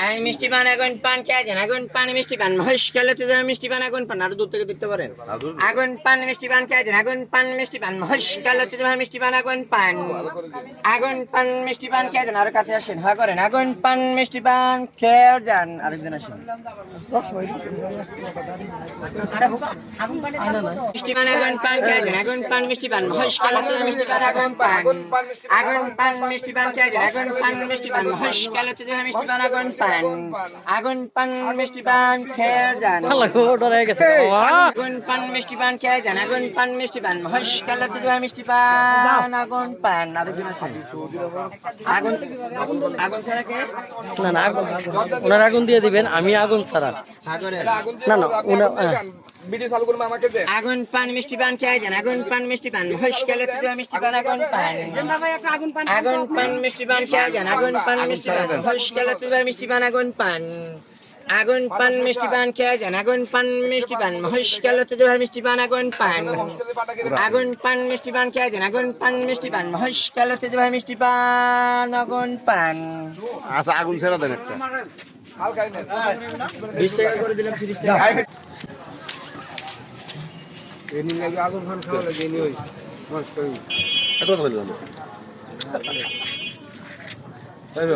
আর মিষ্টি পান আগুন পান কে আছেন আগুন পান মিষ্টি পান মহেশ কালো তো মিষ্টি পান আগুন পান আরো দূর থেকে দেখতে পারেন আগুন পান মিষ্টি পান কে আছেন আগুন পান মিষ্টি পান মহেশ কালো তো মিষ্টি পান আগুন পান মিষ্টি পান কে আছেন আর কাছে আসেন হা করেন আগুন পান মিষ্টি পান খেয়ে যান আরেকজন আসেন মিষ্টি পান আগুন পান কে আছেন আগুন পান মিষ্টি পান মহেশ কালো তো মিষ্টি পান আগুন পান মিষ্টি পান কে আছেন আগুন পান মিষ্টি পান মহেশ কালো তো মিষ্টি পান আগুন পান মিষ্টি পান খেয়ে যান আগুন পান মিষ্টি পান খেয়ে যান আগুন পান মিষ্টি পান মহেশ কালো তো মিষ্টি পান আগুন পান আরেকজন আসেন আগুন আগুন ছাড়া কে না না ওনার আগুন দিয়ে দিবেন আমি আগুন ছাড়া না না আগুন পান মিষ্টি পান খেয়ে যান আগুন পান মিষ্টি পান মহেশ কালো তো মিষ্টি পান আগুন পান মিষ্টি পান খেয়ে যান আগুন পান মিষ্টি পান মহেশ কালো তো মিষ্টি পান আগুন পান মিষ্টি পান খেয়ে যান আগুন পান মিষ্টি পান মহেশ কালো তো মিষ্টি পান আগুন পান মিষ্টি পান খেয়ে যান আগুন পান মিষ্টি পান মহেশ কালো তো মিষ্টি পান আগুন পান আচ্ছা আগুন ছেড়ে দেন একটা 20 টাকা করে দিলাম 30 টাকা আগুন খান খাওয়া লাগে ওই নষ্ট হয়ে